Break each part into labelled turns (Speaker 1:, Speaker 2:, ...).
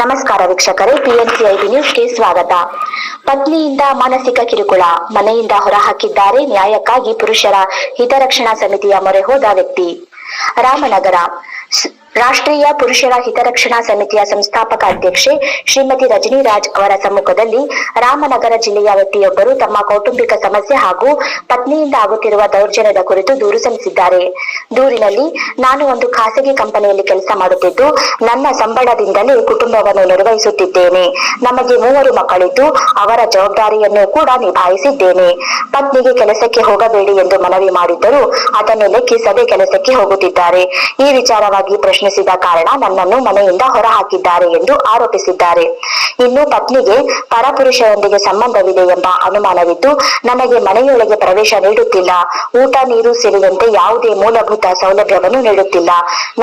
Speaker 1: ನಮಸ್ಕಾರ ವೀಕ್ಷಕರೇ, PNCIB ನ್ಯೂಸ್ಗೆ ಸ್ವಾಗತ. ಪತ್ನಿಯಿಂದ ಮಾನಸಿಕ ಕಿರುಕುಳ, ಮನೆಯಿಂದ ಹೊರಹಾಕಿದ್ದಾರೆ. ನ್ಯಾಯಕ್ಕಾಗಿ ಪುರುಷರ ಹಿತರಕ್ಷಣಾ ಸಮಿತಿಯ ಮೊರೆ ಹೋದ ವ್ಯಕ್ತಿ. ರಾಮನಗರ ರಾಷ್ಟ್ರೀಯ ಪುರುಷರ ಹಿತರಕ್ಷಣಾ ಸಮಿತಿಯ ಸಂಸ್ಥಾಪಕ ಅಧ್ಯಕ್ಷೆ ಶ್ರೀಮತಿ ರಜನಿ ರಾಜ್ ಅವರ ಸಮ್ಮುಖದಲ್ಲಿ ರಾಮನಗರ ಜಿಲ್ಲೆಯ ವ್ಯಕ್ತಿಯೊಬ್ಬರು ತಮ್ಮ ಕೌಟುಂಬಿಕ ಸಮಸ್ಯೆ ಹಾಗೂ ಪತ್ನಿಯಿಂದ ಆಗುತ್ತಿರುವ ದೌರ್ಜನ್ಯದ ಕುರಿತು ದೂರು ಸಲ್ಲಿಸಿದ್ದಾರೆ. ದೂರಿನಲ್ಲಿ, ನಾನು ಒಂದು ಖಾಸಗಿ ಕಂಪನಿಯಲ್ಲಿ ಕೆಲಸ ಮಾಡುತ್ತಿದ್ದು, ನನ್ನ ಸಂಬಳದಿಂದಲೇ ಕುಟುಂಬವನ್ನು ನಿರ್ವಹಿಸುತ್ತಿದ್ದೇನೆ. ನಮಗೆ 3 ಮಕ್ಕಳಿದ್ದು, ಅವರ ಜವಾಬ್ದಾರಿಯನ್ನು ಕೂಡ ನಿಭಾಯಿಸಿದ್ದೇನೆ. ಪತ್ನಿಗೆ ಕೆಲಸಕ್ಕೆ ಹೋಗಬೇಡಿ ಎಂದು ಮನವಿ ಮಾಡಿದ್ದರೂ ಅದನ್ನು ಲೆಕ್ಕಿಸದೆ ಕೆಲಸಕ್ಕೆ ಹೋಗುತ್ತಿದ್ದಾರೆ. ಈ ವಿಚಾರವಾಗಿ ಪ್ರಶ್ನಿಸಿದ ಕಾರಣ ನನ್ನನ್ನು ಮನೆಯಿಂದ ಹೊರಹಾಕಿದ್ದಾರೆ ಎಂದು ಆರೋಪಿಸಿದ್ದಾರೆ. ಇನ್ನು ಪತ್ನಿಗೆ ಪರಪುರುಷರೊಂದಿಗೆ ಸಂಬಂಧವಿದೆ ಎಂಬ ಅನುಮಾನವಿದ್ದು, ನನಗೆ ಮನೆಯೊಳಗೆ ಪ್ರವೇಶ ನೀಡುತ್ತಿಲ್ಲ, ಊಟ ನೀರು ಸೇರಿದಂತೆ ಯಾವುದೇ ಮೂಲಭೂತ ಸೌಲಭ್ಯವನ್ನು ನೀಡುತ್ತಿಲ್ಲ.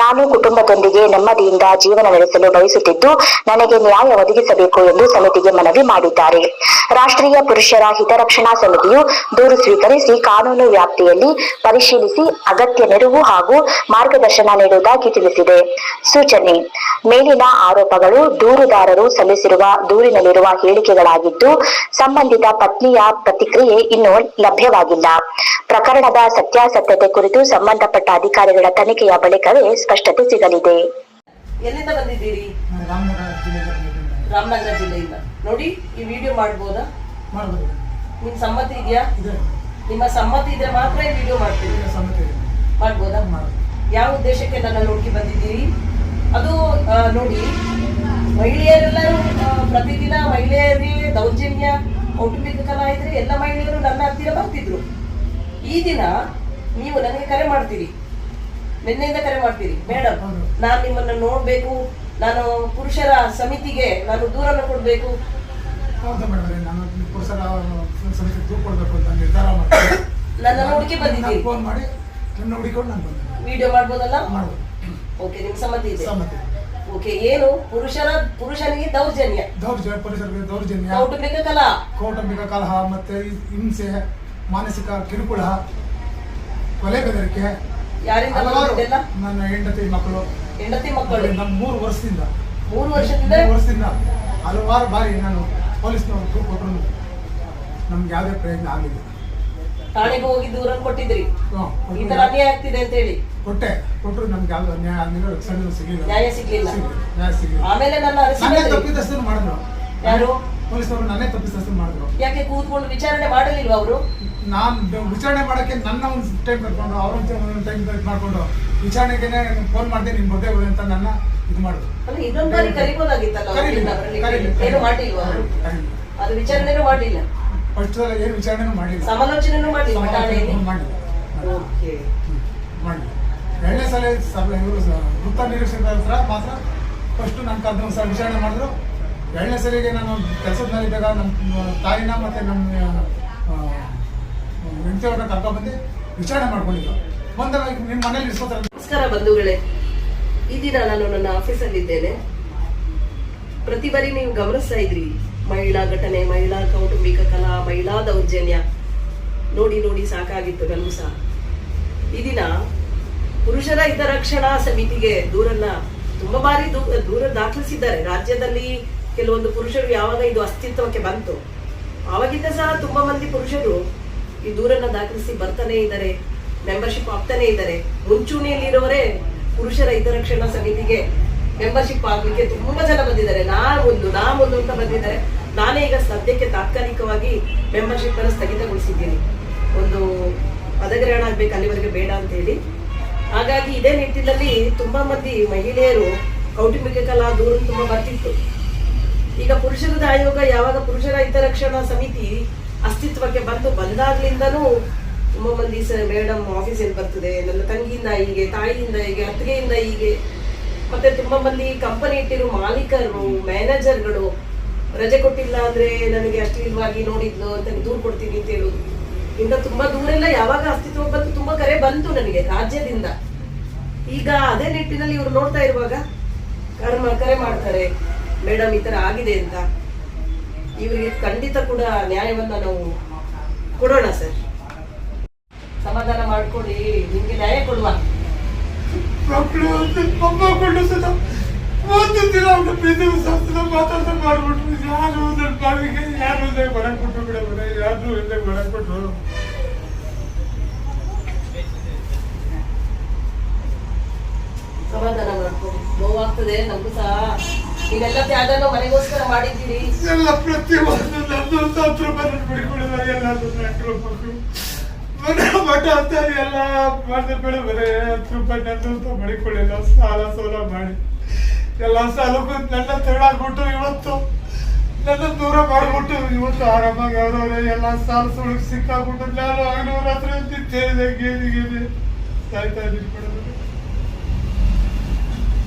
Speaker 1: ನಾನು ಕುಟುಂಬದೊಂದಿಗೆ ನೆಮ್ಮದಿಯಿಂದ ಜೀವನ ನಡೆಸಲು ಬಯಸುತ್ತಿದ್ದು, ನನಗೆ ನ್ಯಾಯ ಒದಗಿಸಬೇಕು ಎಂದು ಸಮಿತಿಗೆ ಮನವಿ ಮಾಡಿದ್ದಾರೆ. ರಾಷ್ಟ್ರೀಯ ಪುರುಷರ ಹಿತರಕ್ಷಣಾ ಸಮಿತಿಯು ದೂರು ಸ್ವೀಕರಿಸಿ ಕಾನೂನು ವ್ಯಾಪ್ತಿಯಲ್ಲಿ ಪರಿಶೀಲಿಸಿ ಅಗತ್ಯ ನೆರವು ಹಾಗೂ ಮಾರ್ಗದರ್ಶನ ನೀಡುವುದಾಗಿ ತಿಳಿಸಿದೆ. ಸೂಚನೆ: ಮೇಲಿನ ಆರೋಪಗಳು ದೂರುದಾರರು ಸಲ್ಲಿಸಿರುವ ದೂರಿನಲ್ಲಿರುವ ಹೇಳಿಕೆಗಳಾಗಿದ್ದು, ಸಂಬಂಧಿತ ಪತ್ನಿಯ ಪ್ರತಿಕ್ರಿಯೆ ಇನ್ನೂ ಲಭ್ಯವಾಗಿಲ್ಲ. ಪ್ರಕರಣದ ಸತ್ಯಾಸತ್ಯತೆ ಕುರಿತು ಸಂಬಂಧಪಟ್ಟ ಅಧಿಕಾರಿಗಳ ತನಿಖೆಯ ಬಳಿಕವೇ ಸ್ಪಷ್ಟತೆ ಸಿಗಲಿದೆ.
Speaker 2: ಎಲ್ಲಿಂದ ಬಂದಿದ್ದೀರಿ? ರಾಮನಗರ ಜಿಲ್ಲೆಯಿಂದ. ನೋಡಿ, ಈ ವಿಡಿಯೋ ಮಾಡಬಹುದಾ?
Speaker 3: ಮಾಡಬಹುದು.
Speaker 2: ನಿಮ್ ಸಮ್ಮತಿ ಇದೆಯಾ? ನಿಮ್ಮ ಸಮ್ಮತಿ ಇದ್ರೆ ಮಾತ್ರ ಈ ವಿಡಿಯೋ ಮಾಡ್ತೀವಿ. ಮಾಡ್ಬೋದಾ? ಯಾವ ಉದ್ದೇಶಕ್ಕೆ ನನ್ನ ನೋಡ್ಕಿ ಬಂದಿದ್ದೀರಿ? ಅದು ನೋಡಿ, ಮಹಿಳೆಯರೆಲ್ಲರೂ ಪ್ರತಿದಿನ ಮಹಿಳೆಯರಿಗೆ ದೌರ್ಜನ್ಯ, ಕೌಟುಂಬಿಕ ಕಲಹ ಇದ್ರೆ ಎಲ್ಲ ಮಹಿಳೆಯರು ನನ್ನ ಹತ್ತಿರ ಬರ್ತಿದ್ರು. ಈ ದಿನ ನೀವು ನನಗೆ ಕರೆ ಮಾಡ್ತೀರಿ, ನಿನ್ನೆಯಿಂದ ಕರೆ ಮಾಡ್ತೀರಿ, ಮೇಡಮ್ ನಾನು ನಿಮ್ಮನ್ನು ನೋಡ್ಬೇಕು, ನಾನು ಪುರುಷರ ಸಮಿತಿಗೆ ನಾನು ದೂರನ್ನು ಕೊಡ್ಬೇಕು. ನನ್ನ ಹುಡುಕಿ ಬಂದಿದ್ದೀರಿ, ವಿಡಿಯೋ ಮಾಡ್ಬೋದಲ್ಲ? ಓಕೆ, ನಿಮ್ ಸಮ್ಮತಿ ಇದೆ? ಓಕೆ. ಏನು ಪುರುಷನಿಗೆ ದೌರ್ಜನ್ಯ,
Speaker 3: ಕೌಟುಂಬಿಕ ಕಲಹ ಮತ್ತೆ ಹಿಂಸೆ, ಮಾನಸಿಕ ಕಿರುಕುಳ, ಕೊಲೆ ಬೆದರಿಕೆ.
Speaker 2: ಯಾರಿಂದ?
Speaker 3: ನನ್ನ ಹೆಂಡತಿ ಮಕ್ಕಳು ನಮ್ಮ 3 ವರ್ಷದಿಂದ ಹಲವಾರು ಬಾರಿ ನಾನು ಪೊಲೀಸ್ನವರು ದೂರು ಕೊಟ್ಟರು, ನಮ್ಗೆ ಯಾವುದೇ ಪ್ರಯತ್ನ ಆಗಲಿಲ್ಲ.
Speaker 2: ಠಾಣೆಗೆ ಹೋಗಿ ದೂರ ಕೊಟ್ಟಿದ್ರಿ, ಈ ತರ ಅನ್ಯಾಯ ಆಗ್ತಿದೆ ಅಂತ ಹೇಳಿ
Speaker 3: ಕೊಟ್ಟರು, ನಮ್ಗೆ ಯಾವ್ದು ನ್ಯಾಯ ಸಿಗಲಿಲ್ಲ.
Speaker 2: ನ್ಯಾಯ ಸಿಗ್ಲಿಲ್ಲ. ಆಮೇಲೆ ನನ್ನ
Speaker 3: ತಪ್ಪಿದಷ್ಟು ಮಾಡಿದ್ರು.
Speaker 2: ಯಾರು?
Speaker 3: ಪೊಲೀಸರು ನನ್ನೇ ತಪ್ಪಿದಷ್ಟು ಮಾಡಿದ್ರು.
Speaker 2: ಯಾಕೆ ಕೂತ್ಕೊಂಡು ವಿಚಾರಣೆ ಮಾಡಲಿಲ್ವಾ ಅವರು?
Speaker 3: ನಾನು ವಿಚಾರಣೆ ಮಾಡಕ್ಕೆ ನನ್ನ ಒಂದು ಟೈಮ್ ಕಟ್ಕೊಂಡು ಅವ್ರೊಂದು ಟೈಮ್ ಮಾಡ್ಕೊಂಡು ವಿಚಾರಣೆಗೆ ಫೋನ್ ಮಾಡಿದೆ, ನಿಮ್ ಬಗ್ಗೆ ಅಂತ ನನ್ನ ಇದು ಮಾಡಿದ್ರು.
Speaker 2: ಇದೊಂದು ಬಾರಿ ಕರಿಬೋದಾಗಿತ್ತಲ್ಲ? ಏನು ಮಾಡಿಲ್ವಾ ಅವರು? ಅದು ವಿಚಾರಣೆನೂ ಮಾಡಲಿಲ್ಲ.
Speaker 3: ಫಸ್ಟ್ ಏನು ವಿಚಾರಣೆನೂ ಮಾಡಿಲ್ಲ,
Speaker 2: ಸಮಾಲೋಚನೆನೂ ಮಾಡಲಿಲ್ಲ.
Speaker 3: ಮಾಡಿಲ್ಲ. 2ನೇ ಸಲ ಇವರು ವೃತ್ತ ನಿರೀಕ್ಷಕರ ಹತ್ರ ಮಾತ್ರ ಫಸ್ಟ್ ನನ್ನ ಕರ್ದು ಸಲ ವಿಚಾರಣೆ ಮಾಡಿದ್ರು. 2ನೇ ಸಲಿಗೆ ನಾನು ಕೆಲಸದ ಮೇಲೆ ಇದ್ದಾಗ ನಮ್ಮ ತಾಯಿನ ಮತ್ತೆ ನಮ್ಮ ಹೆಂಡತಿಯವ್ರನ್ನ ಕರ್ಕೊಂಡ್ಬಂದು ವಿಚಾರಣೆ ಮಾಡ್ಕೊಂಡಿದ್ರು. ಬಂದಾಗ ನಿಮ್ಮ ಮನೇಲಿ ಇಸ್ಕೋತಾರೆ.
Speaker 2: ನಮಸ್ಕಾರ ಬಂಧುಗಳೇ, ಈ ದಿನ ನಾನು ನನ್ನ ಆಫೀಸಲ್ಲಿದ್ದೇನೆ. ಪ್ರತಿ ಬಾರಿ ನೀವು ಗಮನಿಸ್ತಾ ಇದ್ರಿ, ಮಹಿಳಾ ಘಟನೆ, ಮಹಿಳಾ ಕೌಟುಂಬಿಕ ಕಲಹ, ಮಹಿಳಾ ದೌರ್ಜನ್ಯ ನೋಡಿ ನೋಡಿ ಸಾಕಾಗಿತ್ತು ನನಗೂ ಸಹ. ಈ ದಿನ ಪುರುಷರ ಹಿತರಕ್ಷಣಾ ಸಮಿತಿಗೆ ದೂರನ್ನ ತುಂಬಾ ಬಾರಿ ದೂರ ದಾಖಲಿಸಿದ್ದಾರೆ. ರಾಜ್ಯದಲ್ಲಿ ಕೆಲವೊಂದು ಪುರುಷರು ಯಾವಾಗ ಇದು ಅಸ್ತಿತ್ವಕ್ಕೆ ಬಂತು ಆವಾಗಿಂದ ಸಹ ತುಂಬಾ ಮಂದಿ ಪುರುಷರು ಈ ದೂರನ್ನ ದಾಖಲಿಸಿ ಬರ್ತಾನೆ ಇದ್ದಾರೆ, ಮೆಂಬರ್ಶಿಪ್ ಆಗ್ತಾನೆ ಇದ್ದಾರೆ. ಮುಂಚೂಣಿಯಲ್ಲಿರೋರೇ ಪುರುಷರ ಹಿತರಕ್ಷಣಾ ಸಮಿತಿಗೆ ಮೆಂಬರ್ಶಿಪ್ ಆಗ್ಲಿಕ್ಕೆ ತುಂಬಾ ಜನ ಬಂದಿದ್ದಾರೆ. ನಾ ಮುಂದು ಅಂತ ಬಂದಿದ್ದಾರೆ. ನಾನೇ ಈಗ ಸದ್ಯಕ್ಕೆ ತಾತ್ಕಾಲಿಕವಾಗಿ ಮೆಂಬರ್ಶಿಪ್ ಅನ್ನು ಸ್ಥಗಿತಗೊಳಿಸಿದ್ದೀನಿ. ಒಂದು ಪದಗ್ರಹಣ ಆಗ್ಬೇಕು, ಅಲ್ಲಿವರೆಗೆ ಬೇಡ ಅಂತ ಹೇಳಿ. ಹಾಗಾಗಿ ಇದೇ ನಿಟ್ಟಿನಲ್ಲಿ ತುಂಬಾ ಮಂದಿ ಮಹಿಳೆಯರು ಕೌಟುಂಬಿಕ ಕಲಹ ದೂರ ತುಂಬಾ ಬರ್ತಿತ್ತು. ಈಗ ಪುರುಷರದ ಆಯೋಗ ಯಾವಾಗ ಪುರುಷರ ಹಿತರಕ್ಷಣಾ ಸಮಿತಿ ಅಸ್ತಿತ್ವಕ್ಕೆ ಬಂದಾಗ್ಲಿಂದನೂ ತುಂಬಾ ಮಂದಿ ಮೇಡಮ್ ಆಫೀಸಲ್ಲಿ ಬರ್ತದೆ, ನನ್ನ ತಂಗಿಯಿಂದ ಹೀಗೆ, ತಾಯಿಯಿಂದ ಹೀಗೆ, ಅತ್ತಿಗೆಯಿಂದ ಹೀಗೆ, ಮತ್ತೆ ತುಂಬಾ ಮಂದಿ ಕಂಪನಿ ಇಟ್ಟಿರೋ ಮಾಲೀಕರು, ಮ್ಯಾನೇಜರ್ಗಳು ರಜೆ ಕೊಟ್ಟಿಲ್ಲ ಅಂದ್ರೆ ನನಗೆ ಅಶ್ಲೀಲವಾಗಿ ನೋಡಿದ್ಲು ಅಂತ ದೂರು ಕೊಡ್ತೀನಿ ಅಂತ ಹೇಳುದು. ಇಂದ ತುಂಬಾ ದೂರೆಲ್ಲ ಯಾವಾಗ ಅಸ್ತಿತ್ವ ಬಂತು ತುಂಬಾ ಕರೆ ಬಂತು ನನಗೆ ರಾಜ್ಯದಿಂದ. ಈಗ ಅದೇ ನಿಟ್ಟಿನಲ್ಲಿ ಇವರು ನೋಡ್ತಾ ಇರುವಾಗ ಕರೆ ಮಾಡ್ತಾರೆ, ಮೇಡಮ್ ಈ ತರ ಆಗಿದೆ ಅಂತ. ಇವರಿಗೆ ಖಂಡಿತ ಕೂಡ ನ್ಯಾಯವನ್ನ ನಾವು ಕೊಡೋಣ ಸರ್. ಸಮಾಧಾನ ಮಾಡ್ಕೊಳ್ಳಿ, ನಿಮ್ಗೆ ನ್ಯಾಯ ಕೊಡುವ.
Speaker 3: ಒಂದು ದಿನ ಅವನು ಪ್ರೀತಿ ಸಂಸ್ಥೆ ಮಾತಾಡ್ತಾ ಮಾಡ್ಬಿಟ್ರು. ಯಾರು ನನ್ನ ಬಾವಿಗೆ ಯಾರು ಇಲ್ಲದೆ ಕೊಡಕ್ಬಿಟ್ರು ಬಿಡಬಾರೆ, ಯಾರು ಇಲ್ಲದೆ ಕೊಡಕ್ಬಿಟ್ರು.
Speaker 2: ಸಮಾಧಾನ ಮಾಡ್ಕೊ, ನೋವಾಗ್ತದೆ ನಮಗೂ ಸಹ. ನೀವೆಲ್ಲ ತ್ಯಾಗನೂ ಮನೆಗೋಸ್ಕರ ಮಾಡಿದ್ದೀರಿ.
Speaker 3: ಎಲ್ಲ ಪ್ರತಿಯೊಂದು ನಂದು 10 ರೂಪಾಯಿ ಬಿಡ್ಕೊಳ್ಳೋದು ಎಲ್ಲಾದ್ರು ಹಾಕಿರೋದು ಮಠ ಅಂತ ಎಲ್ಲ ಮಾಡಿದ ಬೆಳೆ ಬರೀ 10 ರೂಪಾಯಿ ನಂದು ಅಂತ ಮಾಡಿಕೊಳ್ಳಿಲ್ಲ. ಸಾಲ ಸೋಲ ಮಾಡಿ ಎಲ್ಲ ಸಾಲಕ್ಕೂ ನನ್ನ ತೆರಳಾಗ್ಬಿಟ್ಟು ಇವತ್ತು ನನ್ನ ದೂರ ಮಾಡ್ಬಿಟ್ಟು ಇವತ್ತು ಆರಾಮಾಗಿ ಅವ್ರವ್ರೆ ಎಲ್ಲ ಸಾಲ ಸುಳಿಗೆ ಸಿಕ್ಕಾಗ್ಬಿಟ್ಟು ನಾನು 500 ಹತ್ರ ಸೇರಿದೆ ಗೇದಿ ಸಾಯ್ತಾ ಇದ್ದೀನಿ ಮೇಡಮ್.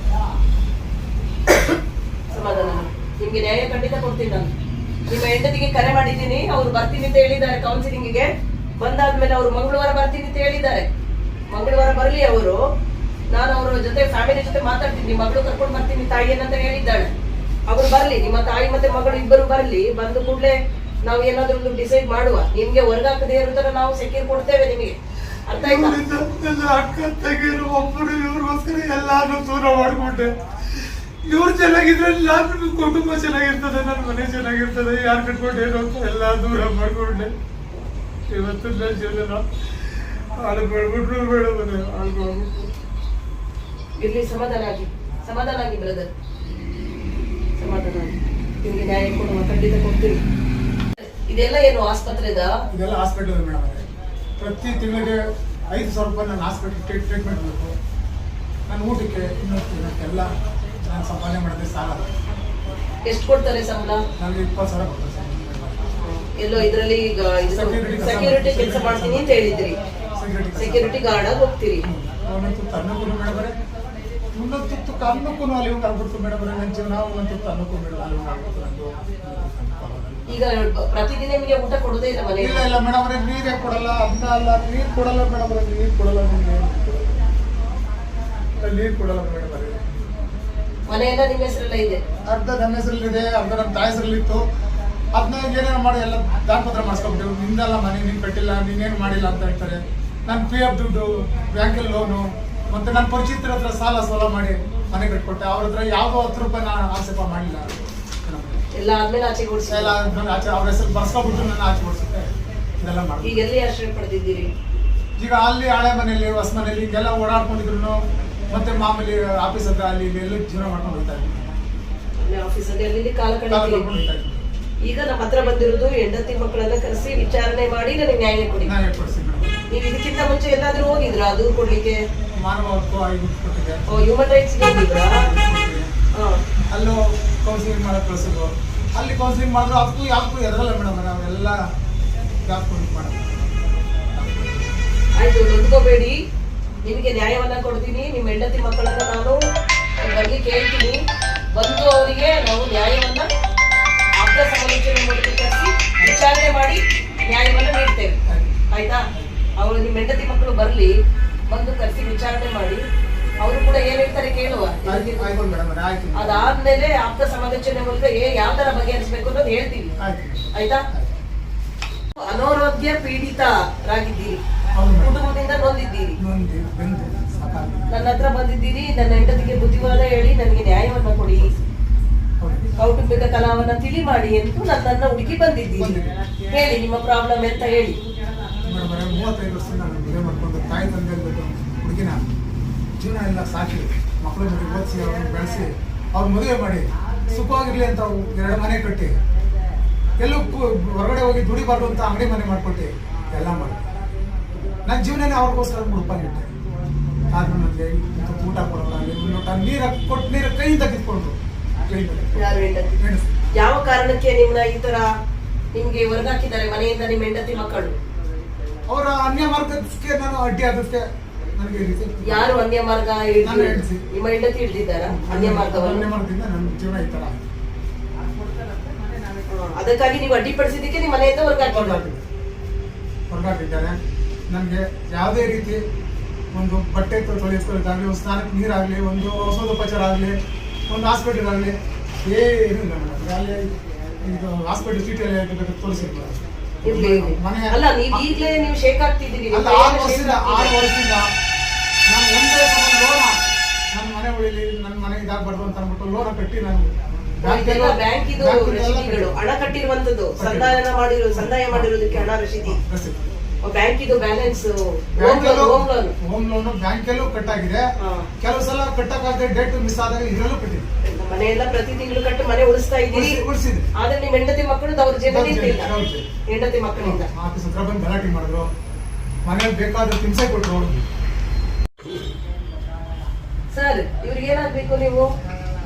Speaker 2: ಸಮಾಧಾನ, ನಿಮ್ಗೆ ನ್ಯಾಯ ಖಂಡಿತ ಕೊಡ್ತೀನಿ. ನಾನು ನಿಮ್ಮ ಹೆಂಡತಿಗೆ ಕರೆ ಮಾಡಿದ್ದೀನಿ, ಅವ್ರು ಬರ್ತೀನಿ ಅಂತ ಹೇಳಿದ್ದಾರೆ ಕೌನ್ಸಿಲಿಂಗಿಗೆ. ಬಂದಾದ್ಮೇಲೆ ಅವ್ರು ಮಂಗಳವಾರ ಬರ್ತೀನಿ ಅಂತ ಹೇಳಿದ್ದಾರೆ. ಮಂಗಳವಾರ ಬರ್ಲಿ ಅವರು, ನಾನು ಅವ್ರ ಜೊತೆ ಫ್ಯಾಮಿಲಿ ಜೊತೆ ಮಾತಾಡ್ತೀನಿ. ಮಗಳು ಕರ್ಕೊಂಡು ಬರ್ತೀನಿ ತಾಯಿಯನ್ನಂತ ಹೇಳಿದ್ದಾಳೆ. ಅವ್ರು ಬರ್ಲಿ, ನಿಮ್ಮ ತಾಯಿ ಮತ್ತೆ ಮಗಳು ಇಬ್ಬರು ಬರ್ಲಿ. ಬಂದು ಕೂಡಲೇ ನಾವು ಏನಾದ್ರೂ ಒಂದು ಡಿಸೈಡ್ ಮಾಡುವ. ನಿಮ್ಗೆ ಹೊರಗಾಕದೇ ಇರೋ ತರ ನಾವು ಸೆಕ್ಯೂರ್ ಕೊಡ್ತೇವೆ ನಿಮಗೆ, ಅರ್ಥ ಆಯ್ತಾ?
Speaker 3: ನನ್ನ ಅಕ್ಕ ತಂಗಿರು ಒಬ್ಬರು ಇವ್ರಿಗೋಸ್ಕರ ಎಲ್ಲಾನು ದೂರ ಮಾಡ್ಕೊಂಡೆ. ಇವ್ರು ಚೆನ್ನಾಗಿದ್ರೆ ನನ್ನ ಕುಟುಂಬ ಚೆನ್ನಾಗಿರ್ತದೆ, ನನ್ನ ಮನೆ ಚೆನ್ನಾಗಿರ್ತದೆ, ಯಾರು ಕಟ್ಕೊಂಡು ಏನು ಅಂತ ಎಲ್ಲ ದೂರ ಮಾಡ್ಕೊಂಡೆ. ಇವತ್ತು ನನ್ನ ಜೀವನ ಹಾಳು ಮಾಡ್ಬಿಟ್ರು ಬೇಡ ಮನೆ ಹಾಳು ಮಾಡ್ಬಿಟ್ರು.
Speaker 2: ಇರ್ಲಿ, ಸಮಾಧಾನ ಆಗಿ, ಸಮಾಧಾನ ಆಗಿ ಬ್ರದರ್, ಸಮಾಧಾನ ಆಗಿ. ನಿಮ್ಗೆ ನ್ಯಾಯ ಕೊಡುವ, ಖಂಡಿತ ಕೊಡ್ತೀವಿ. ಇದೆಲ್ಲ ಏನು ಆಸ್ಪತ್ರೆದ?
Speaker 3: ಇದೆಲ್ಲ ಹಾಸ್ಪಿಟಲ್ ಮೇಡಮ್. ಪ್ರತಿ ತಿಂಗಳಿಗೆ 5,000 ರೂಪಾಯಿ ನನ್ನ ಹಾಸ್ಪಿಟಲ್ ಟ್ರೀಟ್ಮೆಂಟ್ ಬೇಕು. ನನ್ನ ಊಟಕ್ಕೆ ಇನ್ನೊಂದಕ್ಕೆಲ್ಲ ನಾನು ಸಂಪಾದನೆ ಮಾಡಿದೆ ಸಾಲ.
Speaker 2: ಎಷ್ಟು ಕೊಡ್ತಾರೆ ಸಂಬಳ?
Speaker 3: ನನಗೆ 20,000 ಕೊಡ್ತಾರೆ ಸರ್.
Speaker 2: ಎಲ್ಲೋ ಇದರಲ್ಲಿ ಈಗ ಸೆಕ್ಯೂರಿಟಿ ಕೆಲಸ ಮಾಡ್ತೀನಿ ಅಂತ ಹೇಳಿದ್ರಿ, ಸೆಕ್ಯೂರಿಟಿ ಗಾರ್ಡ್ ಆಗಿ ಹೋಗ್ತೀರಿ.
Speaker 3: ಒಂದೊಂದು ಅನ್ನಕ್ಕೂ ಮೇಡಮರೆ, ಇನ್ನೊಂದು ಅನ್ನಕ್ಕೂ ಅಲ್ಲಿ ಆಗ್ಬಿಡ್ತು ಮೇಡಮರೆ. ನನ್ನ ಜೀವನ ಒಂದೊಂದು ಅನ್ನಕ್ಕೂ ಮೇಡಮ್ ಅಲ್ಲಿ ಆಗ್ಬಿಡ್ತು ನಂದು.
Speaker 2: ಈಗ ಪ್ರತಿದಿನ ನಿಮಗೆ ಊಟ ಕೊಡೋದೇ ಇಲ್ಲ ಮನೆ?
Speaker 3: ಇಲ್ಲ ಮೇಡಮರೆ, ನೀರೇ ಕೊಡಲ್ಲ, ಅದನ್ನ ಅಲ್ಲ, ನೀರು ಕೊಡಲ್ಲ ಮೇಡಮರೆ, ನೀರು ಕೊಡಲ್ಲ, ನೀರು ಕೊಡಲ್ಲ ಮೇಡಮರೆ.
Speaker 2: ಮನೆ ಎಲ್ಲ ನಿಮ್ಮ ಹೆಸರೆಲ್ಲ ಇದೆ?
Speaker 3: ಅರ್ಧ ನನ್ನ ಹೆಸರಲ್ಲಿದೆ, ಅರ್ಧ ನಮ್ಮ ತಾಯಿ ಹೆಸರಲ್ಲಿತ್ತು. ಅದನ್ನ ಏನೇನು ಮಾಡಿ ಎಲ್ಲ ದಾನಪತ್ರ ಮಾಡಿಸ್ಕೊಬಿಟ್ಟು, ನಿಂದೆಲ್ಲ ಮನೆ ನೀನು ಕಟ್ಟಿಲ್ಲ, ನೀನೇನು ಮಾಡಿಲ್ಲ ಅಂತ ಹೇಳ್ತಾರೆ. ನನ್ನ PF ದುಡ್ಡು, ಬ್ಯಾಂಕಲ್ಲಿ ಲೋನು, ಮತ್ತೆ ನನ್ನ ಪರಿಚಿತರ ಹತ್ರ ಸಾಲ ಸೋಲ ಮಾಡಿ ಮನೆ ಕಟ್ಕೊಟ್ಟೆ. ಅವ್ರ ಹತ್ರ ಯಾವುದೋ 10 ರೂಪಾಯಿ ನಾನು ಆಕ್ಷೇಪ ಮಾಡಿಲ್ಲ.
Speaker 2: ಎಲ್ಲ ಆದ್ಮೇಲೆ ಆಚೆ ಓಡಿಸಿ
Speaker 3: ಎಲ್ಲ ಆಚೆ ಅವ್ರ ಹೆಸರು ಬರ್ಸ್ಕೊಬಿಟ್ಟು ನಾನು ಆಚೆ ಓಡಿಸುತ್ತೆ. ಇದೆಲ್ಲ ಮಾಡಿ
Speaker 2: ಈಗ ಎಲ್ಲಿ ಆಶ್ರಯ ಪಡೆದಿದ್ದೀರಿ?
Speaker 3: ಈಗ ಅಲ್ಲಿ ಹಳೆ ಮನೆಯಲ್ಲಿ, ಹೊಸ ಮನೆಯಲ್ಲಿ ಹಿಂಗೆಲ್ಲ ಓಡಾಡ್ಕೊಂಡಿದ್ರು. ಮತ್ತೆ ಮಾಮೂಲಿ ಆಫೀಸ್ ಹತ್ರ ಅಲ್ಲಿ ಇಲ್ಲಿ ಎಲ್ಲ ಜೀವನ ಮಾಡ್ಕೊಂಡು ಹೋಗ್ತಾ ಇದ್ದೀನಿ.
Speaker 2: ಆಫೀಸಲ್ಲಿ ಅಲ್ಲಿ ಕಾಲ ಕಳೀತೀರಿ. ಈಗ ನಮ್ಮ ಹತ್ರ ಬಂದಿರೋದು ಹೆಂಡತಿ ಮಕ್ಕಳೆಲ್ಲ ಕರೆಸಿ ವಿಚಾರಣೆ ಮಾಡಿ ನನಗೆ ನ್ಯಾಯ ಕೊಡಿ. ನೀವು ಇದಕ್ಕಿಂತ ಮುಂಚೆ ಎಲ್ಲಾದ್ರೂ ಹೋಗಿದ್ರಾ ದೂರು ಕೊಡ್ಲಿಕ್ಕೆ?
Speaker 3: ಮಾನವ ಹಕ್ಕು ಆಯೋಗಕ್ಕೆ ಕೊಟ್ಟಿದ್ದೆ.
Speaker 2: ಹ್ಯೂಮನ್ ರೈಟ್ಸ್ ಹೋಗಿದ್ರಾ?
Speaker 3: ಅಲ್ಲೂ ಕೌನ್ಸಿಲಿಂಗ್ ಮಾಡಕ್ ಕಳಿಸಿದ್ರು. ಅಲ್ಲಿ ಕೌನ್ಸಿಲಿಂಗ್ ಮಾಡಿದ್ರು, ಅದಕ್ಕೂ ಯಾಕೂ ಎದರಲ್ಲ ಮೇಡಮ್. ನಾವೆಲ್ಲ ಯಾಕೆ ಮಾಡೋದು.
Speaker 2: ಆಯ್ತು, ನೊಂದ್ಕೋಬೇಡಿ. ನಿಮಗೆ ನ್ಯಾಯವನ್ನ ಕೊಡ್ತೀನಿ. ನಿಮ್ಮ ಹೆಂಡತಿ ಮಕ್ಕಳನ್ನ ನಾನು ಬರ್ಲಿಕ್ಕೆ ಹೇಳ್ತೀನಿ. ಬಂದು ಅವರಿಗೆ ನಾವು ನ್ಯಾಯವನ್ನ ಆಪ್ತ ಸಮಾಲೋಚನೆ ಮೂಲಕ ಕರೆಸಿ ವಿಚಾರಣೆ ಮಾಡಿ ನ್ಯಾಯವನ್ನ ನೀಡ್ತೇವೆ. ಆಯ್ತಾ? ಅವರು ನಿಮ್ಮ ಹೆಂಡತಿ ಮಕ್ಕಳು ಬರ್ಲಿ, ಬಂದು ಕರೆಸಿ ವಿಚಾರಣೆ ಮಾಡಿ ಅವರು ಕೂಡ ಏನ್ ಹೇಳ್ತಾರೆ ಕೇಳುವ. ಅದಾದ್ಮೇಲೆ ಆಪ್ತ ಸಮಾಲೋಚನೆ ಮೂಲಕ ಯಾವ ತರ ಬಗೆಹರಿಸಬೇಕು ಅನ್ನೋದು ಹೇಳ್ತೀವಿ. ಆಯ್ತಾ? ಅನಾರೋಗ್ಯ ಪೀಡಿತರಾಗಿದ್ದೀರಿ, ಕುಟುಂಬದಿಂದ ನೊಂದಿದ್ದೀರಿ, ನನ್ನ ಹತ್ರ ಬಂದಿದ್ದೀರಿ. ನನ್ನ ಹೆಂಡತಿಗೆ ಬುದ್ಧಿವಾದ ಹೇಳಿ ನನಗೆ ನ್ಯಾಯವನ್ನ ಕೊಡಿ, ಕೌಟುಂಬಿಕ ಕಲಾವನ್ನ ತಿಳಿ ಮಾಡಿ ಎಂದು ನನ್ನನ್ನ ಹುಡುಕಿ ಬಂದಿದ್ದೀರಿ. ಹೇಳಿ ನಿಮ್ಮ ಪ್ರಾಬ್ಲಮ್ ಎಂತ ಹೇಳಿ.
Speaker 3: 35 ವರ್ಷ ನಾನು ಮದುವೆ ಮಾಡ್ಕೊಂಡು ತಾಯಿ ತಂದೆ ಹುಡುಗಿನ ಜೀವನ ಎಲ್ಲ ಸಾಕಿ ಮಕ್ಕಳು ಮದುವೆ ಓದಿಸಿ ಅವ್ರನ್ನ ಬೆಳೆಸಿ ಅವ್ರ ಮದುವೆ ಮಾಡಿ ಸುಖವಾಗಿರ್ಲಿ ಅಂತ 2 ಮನೆ ಕಟ್ಟಿ ಎಲ್ಲೂ ಹೊರಗಡೆ ಹೋಗಿ ದುಡಿಬಾರ್ದು ಅಂತ ಅಂಗಡಿ ಮನೆ ಮಾಡ್ಕೊಟ್ಟು ಎಲ್ಲ ಮಾಡಿ ನನ್ನ ಜೀವನನೇ ಅವ್ರಿಗೋಸ್ಕರ ಮುಡುಪಾಗಿಟ್ಟೆ. ಆದ್ರೆ ನನಗೆ ಊಟ ಕೊಡೋದಾಗಲಿ, ನೀರು ಕೊಟ್ಟು ನೀರು ಕೈಯಿಂದ ಕಿತ್ಕೊಂಡ್ರು.
Speaker 2: ಯಾವ ಕಾರಣಕ್ಕೆ ನಿಮ್ನ ಈ ತರ ನಿಮ್ಗೆ ಹೊರಗಾಕಿದ್ದಾರೆ ಮನೆಯಿಂದ ನಿಮ್ಮ ಹೆಂಡತಿ ಮಕ್ಕಳು?
Speaker 3: ಅವರ ಅನ್ಯ ಮಾರ್ಗಕ್ಕೆ ನಾನು ಅಡ್ಡಿ ಆದಕ್ಕೆ ನನಗೆ
Speaker 2: ಯಾರು ಅನ್ಯ ಮಾರ್ಗ? ನಿಮ್ಮ ಹೆಂಡತಿ ಹಿಡಿದಿದ್ದಾರ ಅನ್ಯ ಮಾರ್ಗವನ್ನು?
Speaker 3: ಮಾರ್ಗದಿಂದ ನನ್ನ ಜೀವನ ಈ ತರ.
Speaker 2: ಅದಕ್ಕಾಗಿ ನೀವು ಅಡ್ಡಿಪಡಿಸಿದ್ದಕ್ಕೆ ನಿಮ್ಮ ಮನೆಯಿಂದ
Speaker 3: ಹೊರಗಾಕಿದ್ದಾರೆ. ನನಗೆ ಯಾವುದೇ ರೀತಿ ಒಂದು ಬಟ್ಟೆ ತೊಳೆಸ್ಕೊಳ್ಳೋದಾಗಲಿ, ಒಂದು ಸ್ನಾನಕ್ಕೆ ನೀರಾಗಲಿ, ಒಂದು ಔಷಧೋಪಚಾರ ಆಗಲಿ, ಒಂದು ಹಾಸ್ಪಿಟಲ್ ಆಗಲಿ ಏನು ಇಲ್ಲ ಮೇಡಮ್. ಅಲ್ಲಿ ಇದು ಹಾಸ್ಪಿಟಲ್ ಚೀಟಿಯಲ್ಲಿ ತೋರಿಸಿರ್ಬೋದು.
Speaker 2: ಅಲ್ಲ, ನೀವು ಈಗಲೇ ನೀವು ಶೇಕ್ ಆಗ್ತಿದ್ದೀರಿ.
Speaker 3: 6 ವರ್ಷದಿಂದ ನಾನು ಒಂದೇ ಸಲ ಲೋನ ನನ್ನ ಮನೆ ಇಲ್ಲಿ ನನ್ನ ಮನೆ ಇದಾಗಬಾರ್ದು ಅಂತ ಅಂದ್ಬಿಟ್ಟು ಲೋನ್ ಕಟ್ಟಿ ನಾನು
Speaker 2: ಬ್ಯಾಂಕ್ ಇದು ರಸೀದಿಗಳು, ಹಣ ಕಟ್ಟಿರುವಂತದ್ದು, ಸಂದಾಯ ಮಾಡಿರೋದಕ್ಕೆ ಹಣ ರಸೀದಿ, ಬ್ಯಾಂಕ್ ಇದು ಬ್ಯಾಲೆನ್ಸ್,
Speaker 3: ಹೋಮ್ ಲೋನ್ ಬ್ಯಾಂಕಲ್ಲೂ ಕಟ್ಟಾಗಿದೆ. ಕೆಲವು ಸಲ ಕಟ್ಟಕ್ಕಾಗದೆ ಡೇಟ್ ಮಿಸ್ ಆದಾಗ ಇದ್ರಲ್ಲೂ ಕಟ್ಟಿದೆ.
Speaker 2: ಮನೆಯೆಲ್ಲ ಪ್ರತಿ ತಿಂಗಳು ಕಟ್ಟು ಮನೆ ಉಳಿಸ್ತಾ ಇದ್ದೀರಿ. ಆದ್ರೆ ನಿಮ್ ಹೆಂಡತಿ ಮಕ್ಕಳು ದೌರ್ಜನ್ಯ ನಿಂತಿಲ್ಲ. ಹೆಂಡತಿ ಮಕ್ಕಳಿಂದ
Speaker 3: ಆಫೀಸ್ ಹತ್ರ ಬಂದು ಗಲಾಟೆ ಮಾಡಿದ್ರು, ಮನೇಲಿ ಬೇಕಾದ್ರೆ ಹಿಂಸೆ ಕೊಟ್ರು.
Speaker 2: ಸರ್ ಇವ್ರಿಗೆ ಏನಾಗ್ಬೇಕು? ನೀವು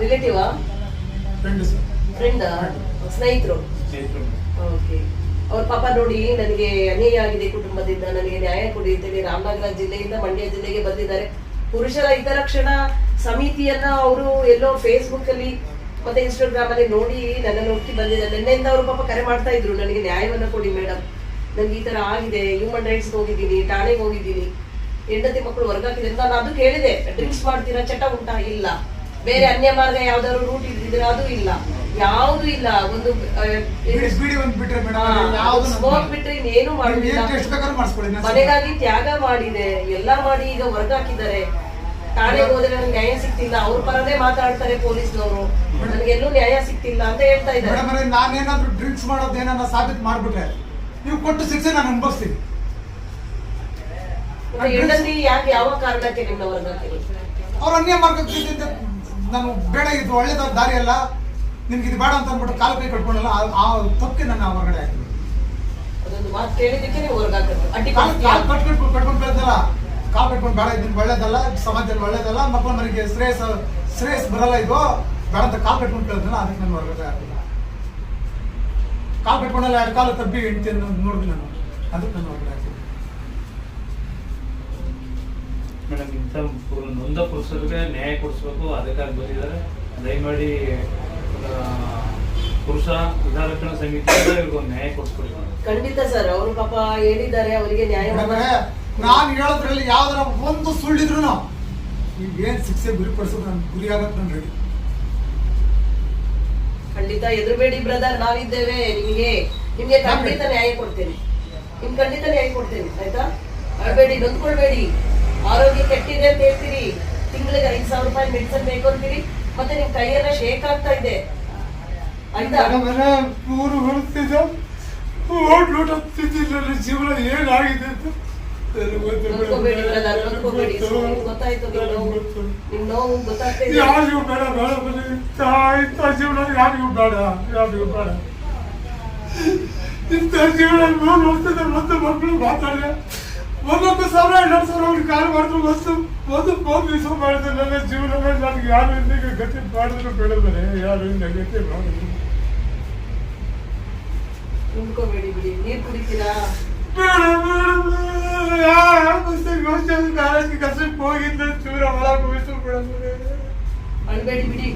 Speaker 2: ರಿಲೇಟಿವಾ, ಫ್ರೆಂಡ್, ಸ್ನೇಹಿತರು? ಓಕೆ. ಅವ್ರ ಪಾಪ ನೋಡಿ, ನನಗೆ ಅನ್ಯಾಯ ಆಗಿದೆ ಕುಟುಂಬದಿಂದ, ನನಗೆ ನ್ಯಾಯ ಕೊಡಿ ಅಂತೇಳಿ ರಾಮನಗರ ಜಿಲ್ಲೆಯಿಂದ ಮಂಡ್ಯ ಜಿಲ್ಲೆಗೆ ಬಂದಿದ್ದಾರೆ. ಪುರುಷರ ಹಿತರಕ್ಷಣಾ ಸಮಿತಿಯನ್ನ ಅವರು ಎಲ್ಲೋ ಫೇಸ್ಬುಕ್ ಅಲ್ಲಿ ಮತ್ತೆ ಇನ್ಸ್ಟಾಗ್ರಾಮ್ ಅಲ್ಲಿ ನೋಡಿ ನನ್ನನ್ನು ಹುಡುಕಿ ಬಂದಿದ್ದಾರೆ. ನಿನ್ನೆಯಿಂದ ಅವರು ಪಾಪ ಕರೆ ಮಾಡ್ತಾ ಇದ್ರು, ನನಗೆ ನ್ಯಾಯವನ್ನ ಕೊಡಿ ಮೇಡಮ್, ನನ್ಗೆ ಈ ತರ ಆಗಿದೆ, ಹ್ಯೂಮನ್ ರೈಟ್ಸ್ ಹೋಗಿದ್ದೀನಿ, ಠಾಣೆಗೆ ಹೋಗಿದ್ದೀನಿ, ಹೆಂಡತಿ ಮಕ್ಕಳು ಹೊರಗಾಕಿದೆ ಅಂತ. ನಾನು ಅದು ಕೇಳಿದೆ, ಡ್ರಿಂಕ್ಸ್ ಮಾಡ್ತೀರಾ, ಚಟ ಉಂಟಾ? ಇಲ್ಲ. ಬೇರೆ ಅನ್ಯ ಮಾರ್ಗ ಯಾವ್ದಾದ್ರು ರೂಟ್ ಇದ್ರೆ ಅದು ಇಲ್ಲ, ಯಾವ್ದು ಇಲ್ಲ. ಒಂದು ಸ್ಮೋಕ್ ಬಿಟ್ರೆ ಇನ್ನೇನು ಮಾಡುದಿಲ್ಲ. ಮನೆಗಾಗಿ ತ್ಯಾಗ ಮಾಡಿದೆ, ಎಲ್ಲಾ ಮಾಡಿ ಈಗ ಹೊರಗಾಕಿದ್ದಾರೆ. ಠಾಣೆಗೆ ಹೋದ್ರೆ ನನಗೆ ನ್ಯಾಯ ಸಿಗ್ತಿಲ್ಲ, ಅವ್ರ ಪರದೇ ಮಾತಾಡ್ತಾರೆ ಪೊಲೀಸ್ನವರು, ನನಗೆಲ್ಲೂ ನ್ಯಾಯ ಸಿಗ್ತಿಲ್ಲ ಅಂತ ಹೇಳ್ತಾ ಇದ್ದಾರೆ.
Speaker 3: ನಾನೇನಾದ್ರೂ ಡ್ರಿಂಕ್ಸ್ ಮಾಡೋದೇನ ಸಾಬೀತು ಮಾಡ್ಬಿಟ್ರೆ ನೀವು ಕೊಟ್ಟು ಶಿಕ್ಷೆ ನಾನು ಅನುಭವಿಸ್ತೀನಿ.
Speaker 2: ಹೆಂಡತಿ ಯಾಕೆ, ಯಾವ ಕಾರಣಕ್ಕೆ ನಿಮ್ನ ಹೊರಗಾಕಿರೋದು?
Speaker 3: ಅವ್ರ ಅನ್ಯ ಮಾರ್ಗದಿಂದ ನಾನು ಬೇಡ, ಇದು ಒಳ್ಳೆದ ದಾರಿ ಅಲ್ಲ, ನಿಮ್ಗೆ ಇದು ಬೇಡ ಅಂತ ಅಂದ್ಬಿಟ್ಟು ಕಾಲು ಕೈ ಕಟ್ಕೊಂಡಲ್ಲ, ಆ ತಪ್ಪಕ್ಕೆ ನನ್ನ ಹೊರಗಡೆ ಹಾಕಿದ್ರು.
Speaker 2: ಅದೊಂದು ಮಾತು ಕೇಳಿದಕ್ಕೆ ನೀವು ಹೊರಗಾಕಿದ್ರು.
Speaker 3: ಕಟ್ಕೊಂಡು ಬೆಳೆದಲ್ಲ, ಕಾಲು ಕಟ್ಕೊಂಡು ಬೇಡ, ಇದನ್ನ ಒಳ್ಳೇದಲ್ಲ, ಸಮಾಜದಲ್ಲಿ ಒಳ್ಳೇದಲ್ಲ, ಮಕ್ಕಳ ಮನೆಗೆ ಶ್ರೇಯಸ್ ಬರಲ್ಲ, ಇದು ಬೇಡ ಅಂತ ಕಾಲು ಕಟ್ಕೊಂಡು ಬೆಳೆದಲ್ಲ, ಅದಕ್ಕೆ ನಾನು ಹೊರಗಡೆ ಹಾಕಿಲ್ಲ. ಕಾಲು ಕಟ್ಕೊಂಡಲ್ಲ, 2 ಕಾಲು ತಬ್ಬಿ ಹೆಂಡತಿಯನ್ನು ನೋಡಿದ್ವಿ ನಾನು, ಅದಕ್ಕೆ ನಾನು ಹೊರಗಡೆ ಹಾಕಿಲ್ಲ.
Speaker 4: ಮೇಡಮ್, ಇಂಥ ನೊಂದ ಪುರುಷರಿಗೆ ನ್ಯಾಯ ಕೊಡಿಸ್ಬೇಕು, ಅದಕ್ಕಾಗಿ ಬಂದಿದ್ದಾರೆ. ದಯಮಾಡಿ ಪುರುಷ ಹಿತರಕ್ಷಣಾ ಸಮಿತಿ ಇವ್ರಿಗೆ ಒಂದು ನ್ಯಾಯ ಕೊಡಿಸ್ಕೊಡಿ.
Speaker 2: ಖಂಡಿತ ಸರ್, ಅವರು ಪಾಪ ಹೇಳಿದ್ದಾರೆ, ಅವರಿಗೆ ನ್ಯಾಯ.
Speaker 3: ನಾನು ಹೇಳೋದ್ರಲ್ಲಿ ಯಾವ್ದಾರ ಒಂದು ಸುಳ್ಳಿದ್ರು ಏನ್ ಶಿಕ್ಷೆ ಗುರಿಪಡಿಸೋದು ನನ್ ಗುರಿ ಆಗತ್ತೆ, ನಾನು ರೆಡಿ.
Speaker 2: ಖಂಡಿತ ಹೆದರಬೇಡಿ ಬ್ರದರ್, ನಾವಿದ್ದೇವೆ. ನಿಮ್ಗೆ ಖಂಡಿತ ನ್ಯಾಯ ಕೊಡ್ತೇನೆ, ಖಂಡಿತ ನ್ಯಾಯ ಕೊಡ್ತೇನೆ, ಆಯ್ತಾ? ಅಳಬೇಡಿ, ನೊಂದ್ಕೊಳ್ಬೇಡಿ. ಆರೋಗ್ಯ ಕೆಟ್ಟಿದೆ ಅಂತ ಹೇಳ್ತೀರಿ, ತಿಂಗಳಿಗೆ 5,000 ರೂಪಾಯಿ ಮೆಡಿಸನ್ ಬೇಕು ಅಂತೀರಿ, ಮತ್ತೆ ನಿಮ್ ಕೈಯೆಲ್ಲ ಶೇಕ್ ಆಗ್ತಾ ಇದೆ, ಆಯ್ತಾ?
Speaker 3: ಊರು ಹೊರತಿದ್ದ ಹೋಟ್ಲೂಟ ತಿಂದಿಲ್ಲ, ಜೀವನ ಏನಾಗಿದೆ ಅಂತ
Speaker 2: ನೊಂದ್ಕೋಬೇಡಿ ಬ್ರದರ್, ನೊಂದ್ಕೋಬೇಡಿ. ಗೊತ್ತಾಯ್ತು ನಿಮ್ ನೋವು, ಗೊತ್ತಾಗ್ತಾ ಇದೆ.
Speaker 3: ಯಾರಿಗೂ ಬೇಡ, ಇಂಥ ಜೀವನ ಯಾರಿಗೂ ಬೇಡ, ಇಂಥ ಜೀವನ 3 ವರ್ಷದ ಒಂದು ಮಕ್ಕಳು ಮಾತಾಡಿದೆ, 1,000 2,000 ಅವ್ರಿಗೆ ಕಾಲು ಮಾಡಿದ್ರು, ಒಂದು ಫೋನ್ ರಿಸೀವ್ ಮಾಡಿದ್ರೆ ನನ್ನ ಜೀವನದಲ್ಲಿ ನನಗೆ ಯಾರು ಇಂದಿಗೆ ಗತಿ ಮಾಡಿದ್ರು ಬೇಡದರೆ, ಯಾರು ಇಂದ ಗತಿ ಮಾಡಿದ್ರು.
Speaker 2: ನಿಂತ್ಕೋಬೇಡಿ ಬಿಡಿ. ನೀರ್ ಕುಡಿತೀರಾ?
Speaker 3: ಕಾಲೇಜ್ಗೆ ಕಸಕ್ಕೆ ಹೋಗಿದ್ದ ಚೂರ ಹೊಲ ಹೋಯ್ತು ಬಿಡೋದು.
Speaker 2: ಅಳ್ಬೇಡಿ ಬಿಡಿ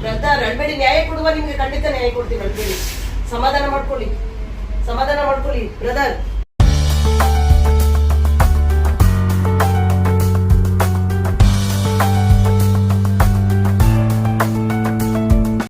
Speaker 2: ಬ್ರದರ್, ಅಳ್ಬೇಡಿ. ನ್ಯಾಯ ಕೊಡುವ ನಿಮ್ಗೆ ಖಂಡಿತ ನ್ಯಾಯ ಕೊಡ್ತೀವಿ, ಅಳ್ಬೇಡಿ. ಸಮಾಧಾನ ಮಾಡ್ಕೊಳ್ಳಿ ಬ್ರದರ್.